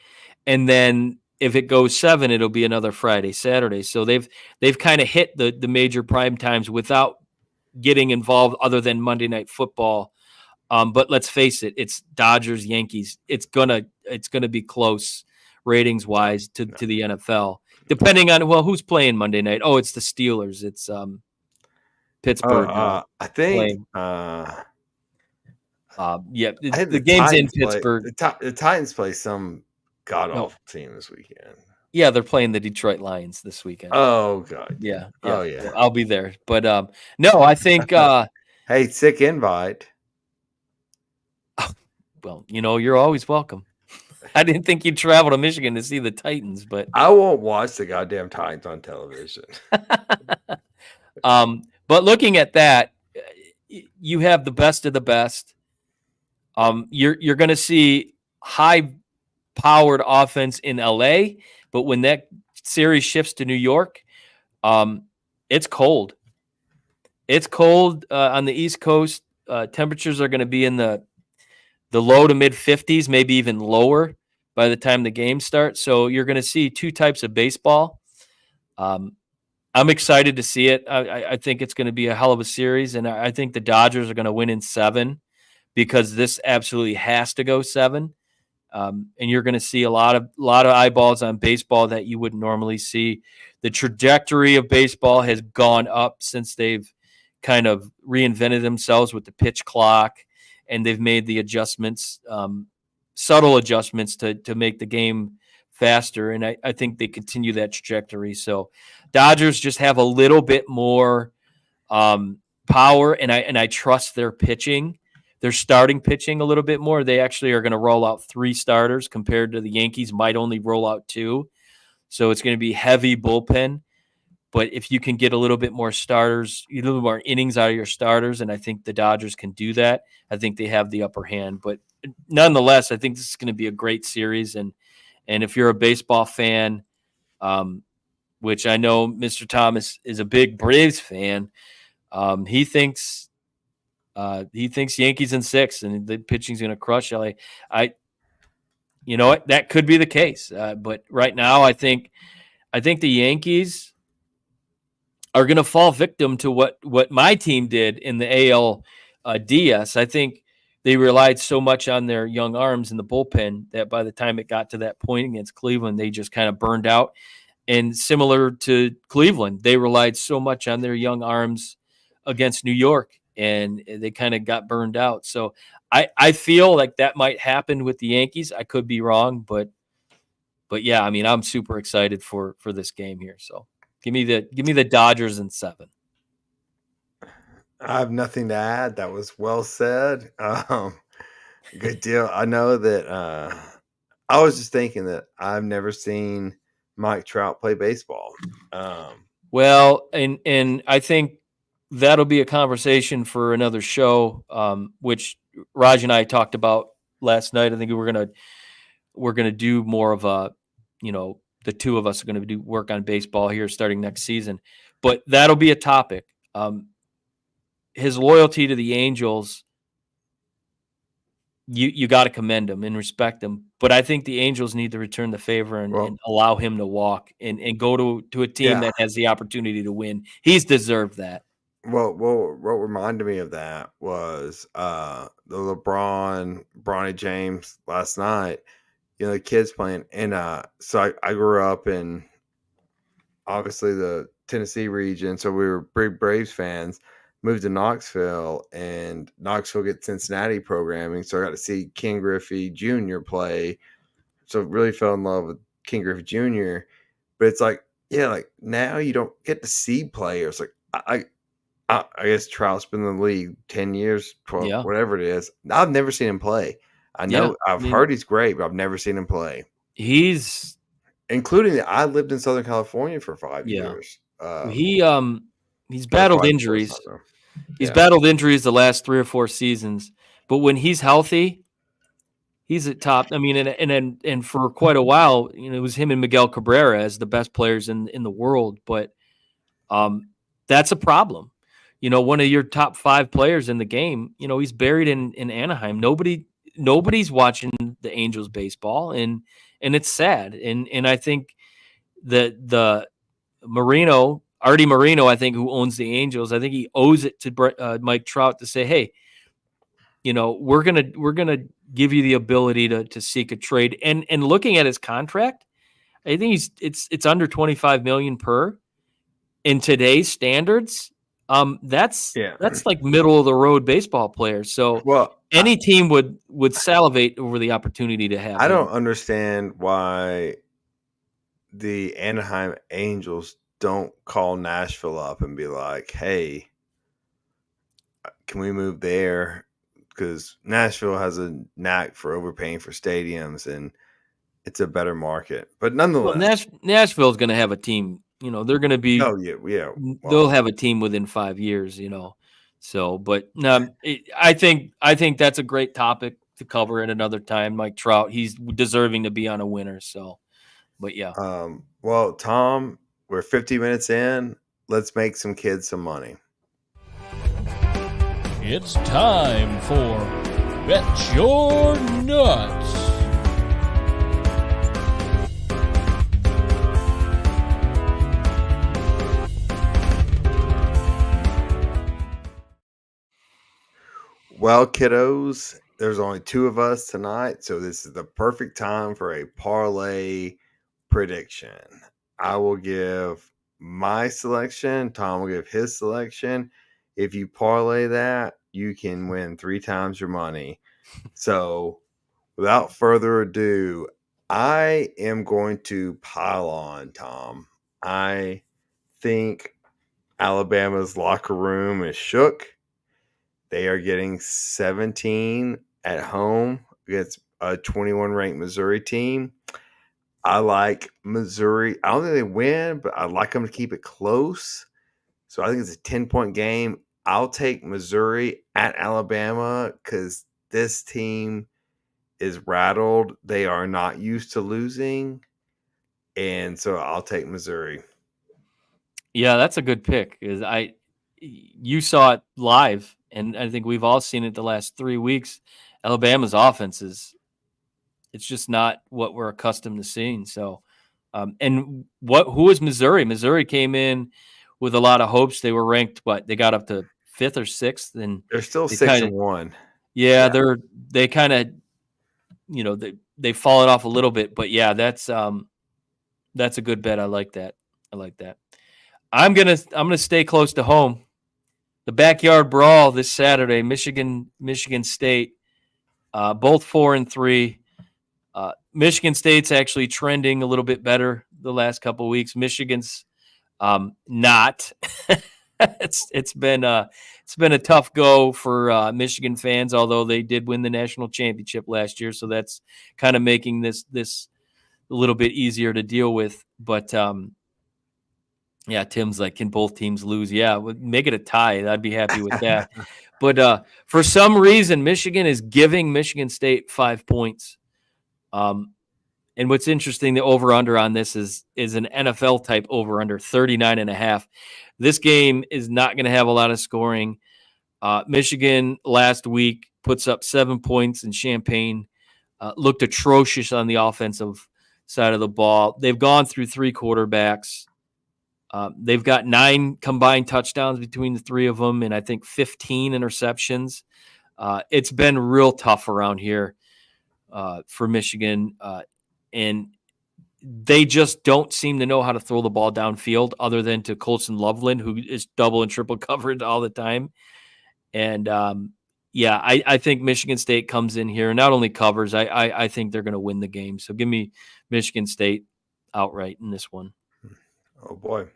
And then if it goes 7, it'll be another Friday, Saturday. So they've kind of hit the major prime times without getting involved other than Monday Night Football. But let's face it, it's Dodgers, Yankees. It's gonna be close ratings wise to the NFL, depending on who's playing Monday night. Oh, it's the Steelers. It's Pittsburgh. I think. The game's in Pittsburgh. The Titans play some god-awful team this weekend. Yeah, they're playing the Detroit Lions this weekend. Oh, God. Yeah. Oh, yeah. I'll be there. But no, I think hey, sick invite. Well, you're always welcome. I didn't think you'd travel to Michigan to see the Titans, but I won't watch the goddamn Titans on television. But looking at that, you have the best of the best. You're going to see high-powered offense in LA, but when that series shifts to New York, it's cold. It's cold on the East Coast. Temperatures are going to be in the the low to mid 50s, maybe even lower by the time the game starts. So you're going to see two types of baseball. I'm excited to see it. I think it's going to be a hell of a series, and I think the Dodgers are going to win in 7 because this absolutely has to go 7. And you're going to see a lot of eyeballs on baseball that you wouldn't normally see. The trajectory of baseball has gone up since they've kind of reinvented themselves with the pitch clock, and they've made the adjustments, subtle adjustments to make the game faster. And I think they continue that trajectory. So Dodgers just have a little bit more power, and I trust their pitching. They're starting pitching a little bit more. They actually are going to roll out 3 starters compared to the Yankees might only roll out 2. So it's going to be heavy bullpen. But if you can get a little bit more starters, a little more innings out of your starters, and I think the Dodgers can do that, I think they have the upper hand. But nonetheless, I think this is going to be a great series. And if you're a baseball fan, which I know Mr. Thomas is a big Braves fan, he thinks Yankees in 6 and the pitching's going to crush LA. You know what? That could be the case. But right now, I think the Yankees are going to fall victim to what my team did in the AL DS. I think they relied so much on their young arms in the bullpen that by the time it got to that point against Cleveland, they just kind of burned out. And similar to Cleveland, they relied so much on their young arms against New York, and they kind of got burned out. So I feel like that might happen with the Yankees. I could be wrong, but yeah, I mean, I'm super excited for this game here. So give me the Dodgers in 7. I have nothing to add. That was well said. Good deal. I know that I was just thinking that I've never seen Mike Trout play baseball. Well, and I think that'll be a conversation for another show, which Raj and I talked about last night. I think we're gonna do more of a, the two of us are gonna do work on baseball here starting next season. But that'll be a topic. His loyalty to the Angels, you got to commend him and respect him. But I think the Angels need to return the favor and allow him to walk and go to a team that has the opportunity to win. He's deserved that. Well, what reminded me of that was the Bronny James last night. The kids playing, and so I grew up in obviously the Tennessee region, so we were big Braves fans. Moved to Knoxville, and Knoxville gets Cincinnati programming, so I got to see King Griffey Jr. play. So really fell in love with King Griffey Jr. But it's like now you don't get to see players. Like I guess Trout's been in the league 10 years, 12, whatever it is. I've never seen him play. I know I've heard he's great, but I've never seen him play. He's including that I lived in Southern California for 5 years. He's battled injuries. He's battled injuries the last 3 or 4 seasons, but when he's healthy, he's at top. I mean, and for quite a while, it was him and Miguel Cabrera as the best players in the world. But that's a problem. One of your top 5 players in the game, he's buried in Anaheim. Nobody's watching the Angels baseball, and it's sad. And I think that the Artie Moreno, I think, who owns the Angels, I think he owes it to Mike Trout to say, hey, we're gonna give you the ability to seek a trade. And looking at his contract, I think it's under $25 million per. In today's standards, that's like middle of the road baseball players. So any team would salivate over the opportunity to have. I don't understand why the Anaheim Angels don't call Nashville up and be like, hey, can we move there? Because Nashville has a knack for overpaying for stadiums, and it's a better market. But nonetheless, Nashville's going to have a team. They're going to be. Oh yeah. They'll have a team within 5 years. So, but no, I think that's a great topic to cover at another time. Mike Trout, he's deserving to be on a winner. So, but yeah. Well, Tom, we're 50 minutes in. Let's make some kids some money. It's time for Bet your nuts. Well, kiddos, there's only 2 of us tonight, so this is the perfect time for a parlay prediction. I will give my selection. Tom will give his selection. If you parlay that, you can win 3 times your money. So, without further ado, I am going to pile on, Tom. I think Alabama's locker room is shook. They are getting 17 at home against a 21 ranked Missouri team. I like Missouri. I don't think they win, but I like them to keep it close. So I think it's a 10-point game. I'll take Missouri at Alabama because this team is rattled. They are not used to losing. And so I'll take Missouri. Yeah, that's a good pick. You saw it live, and I think we've all seen it the last 3 weeks. Alabama's offense it's just not what we're accustomed to seeing. So, who was Missouri? Missouri came in with a lot of hopes. They were ranked, they got up to 5th or 6th, and they're still 6-1. Yeah, they kind of, they've fallen off a little bit, but yeah, that's a good bet. I like that. I'm gonna stay close to home. The backyard brawl this Saturday, Michigan State, both 4-3. Michigan State's actually trending a little bit better the last couple of weeks. Michigan's not. It's been a tough go for Michigan fans, although they did win the national championship last year, so that's kind of making this a little bit easier to deal with. But yeah, Tim's like, can both teams lose? Yeah, make it a tie. I'd be happy with that. But for some reason, Michigan is giving Michigan State 5 points. And what's interesting, the over-under on this is an NFL-type over-under, 39.5. This game is not going to have a lot of scoring. Michigan last week puts up 7 points in Champaign. Looked atrocious on the offensive side of the ball. They've gone through 3 quarterbacks. They've got 9 combined touchdowns between the 3 of them, and I think 15 interceptions. It's been real tough around here for Michigan, and they just don't seem to know how to throw the ball downfield other than to Colson Loveland, who is double and triple covered all the time. And I think Michigan State comes in here and not only covers, I think they're going to win the game. So give me Michigan State outright in this one. Oh, boy.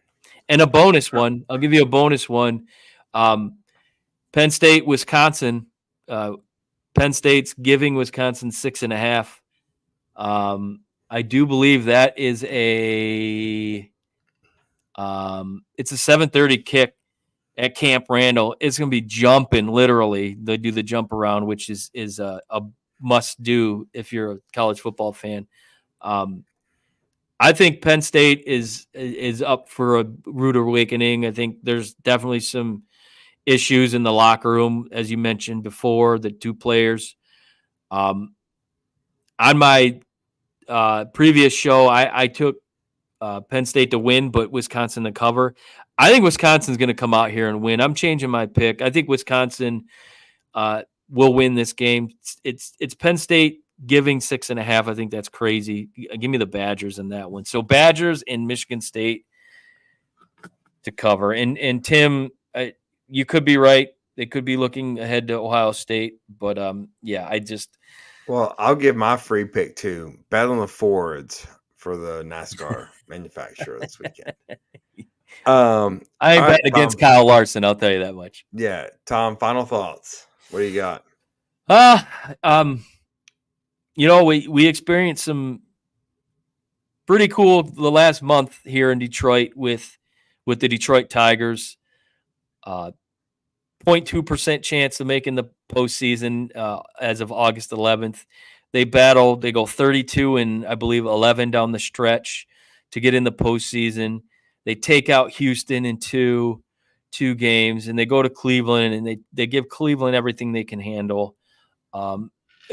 And a bonus one. I'll give you a bonus one. Penn State, Wisconsin. Penn State's giving Wisconsin 6.5. I do believe that is it's a 7:30 kick at Camp Randall. It's going to be jumping, literally. They do the jump around, which is a must do if you're a college football fan. I think Penn State is up for a rude awakening. I think there's definitely some issues in the locker room, as you mentioned before, the 2 players. On my previous show, I took Penn State to win, but Wisconsin to cover. I think Wisconsin's going to come out here and win. I'm changing my pick. I think Wisconsin will win this game. It's Penn State giving 6.5. I think that's crazy. Give me the Badgers in that one. So Badgers and Michigan State to cover. And Tim, you could be right. They could be looking ahead to Ohio State, but Well, I'll give my free pick too. Bet on the Fords for the NASCAR manufacturer this weekend. I ain't betting against Kyle Larson, I'll tell you that much. Yeah. Tom, final thoughts. What do you got? We experienced some pretty cool the last month here in Detroit with the Detroit Tigers. 0.2% chance of making the postseason as of August 11th. They battle. They go 32 and I believe 11 down the stretch to get in the postseason. They take out Houston in two games, and they go to Cleveland, and they give Cleveland everything they can handle.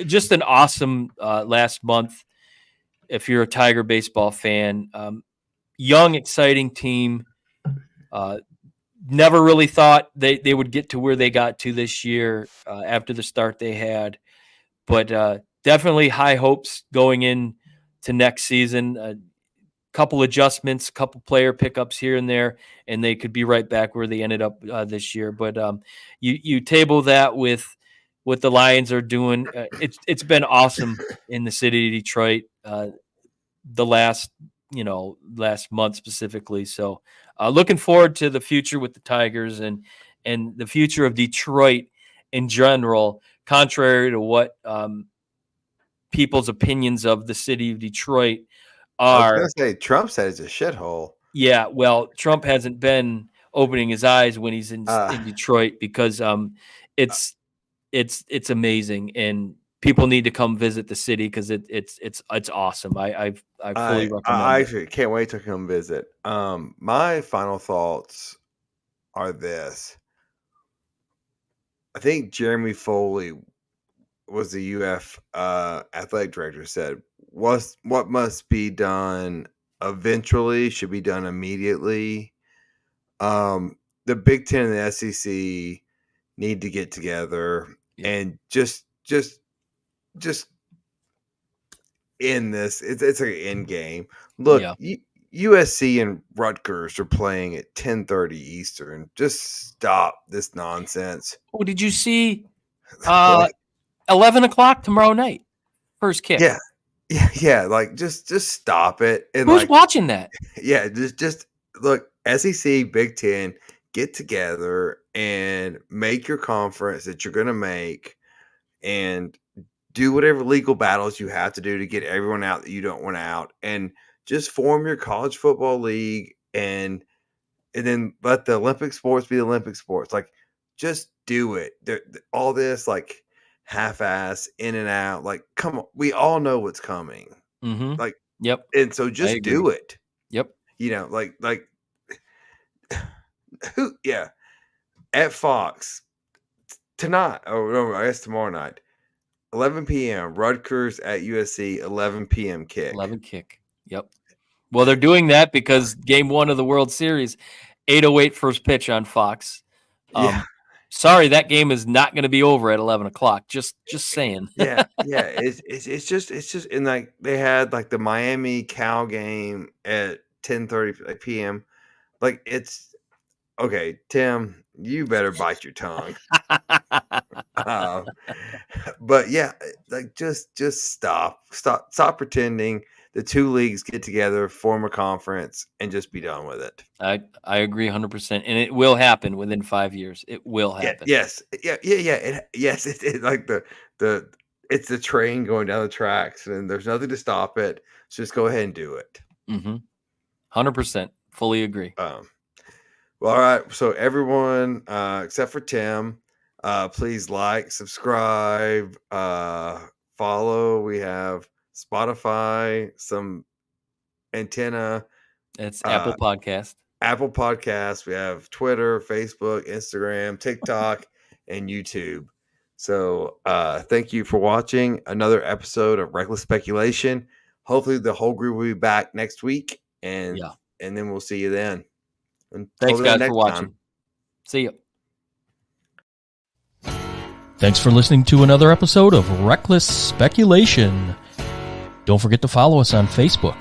Just an awesome last month. If you're a Tiger baseball fan, young, exciting team. Never really thought they would get to where they got to this year after the start they had, but definitely high hopes going in to next season. A couple adjustments, couple player pickups here and there, and they could be right back where they ended up this year. But you table that with what the Lions are doing. It's been awesome in the city of Detroit the last month specifically. So looking forward to the future with the Tigers and the future of Detroit in general, contrary to what people's opinions of the city of Detroit are. I was going to say, Trump said it's a shithole. Yeah, well, Trump hasn't been opening his eyes when he's in Detroit because it's amazing, and people need to come visit the city because it's awesome. I fully recommend. I actually can't wait to come visit. My final thoughts are this: I think Jeremy Foley was the UF athletic director, said what must be done eventually should be done immediately. The Big Ten and the SEC need to get together and just end this. It's an end game. Look, USC and Rutgers are playing at 10:30 Eastern. Just stop this nonsense. Oh, did you see 11 o'clock tomorrow night? First kick. Yeah. Like just stop it. And who's watching that? Yeah, just look. SEC, Big Ten, get together and make your conference that you're going to make, and do whatever legal battles you have to do to get everyone out that you don't want out, and just form your college football league, and then let the Olympic sports be the Olympic sports. Like, just do it. All this like half-ass in and out. Like, come on, we all know what's coming. Mm-hmm. Like, yep. And so just do it. Yep. Like who? Yeah. At Fox tonight. Oh no, I guess tomorrow night. 11 p.m. Rutgers at USC, 11 p.m. kick. 11 kick. Yep. Well, they're doing that because game 1 of the World Series, 8:08 first pitch on Fox. Sorry, that game is not going to be over at 11 o'clock. Just saying. Yeah. It's just, and like they had like the Miami Cal game at 10:30 p.m. Like, it's okay, Tim. You better bite your tongue. But yeah, like just stop pretending. The two leagues get together, form a conference, and just be done with it. I agree 100%, and it will happen within 5 years. It will happen. Yes. It's like it's the train going down the tracks, and there's nothing to stop it. So just go ahead and do it. 100%, fully agree. Well, all right. So everyone, except for Tim, please like, subscribe, follow. We have Spotify, some Antenna. It's Apple Podcast. Apple Podcast. We have Twitter, Facebook, Instagram, TikTok, and YouTube. So thank you for watching another episode of Reckless Speculation. Hopefully the whole group will be back next week, and then we'll see you then. Thanks, guys, for watching. See you. Thanks for listening to another episode of Reckless Speculation. Don't forget to follow us on Facebook,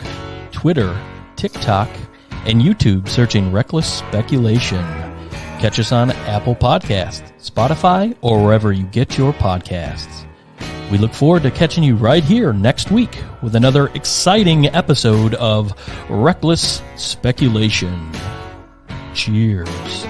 Twitter, TikTok, and YouTube, searching Reckless Speculation. Catch us on Apple Podcasts, Spotify, or wherever you get your podcasts. We look forward to catching you right here next week with another exciting episode of Reckless Speculation. Cheers.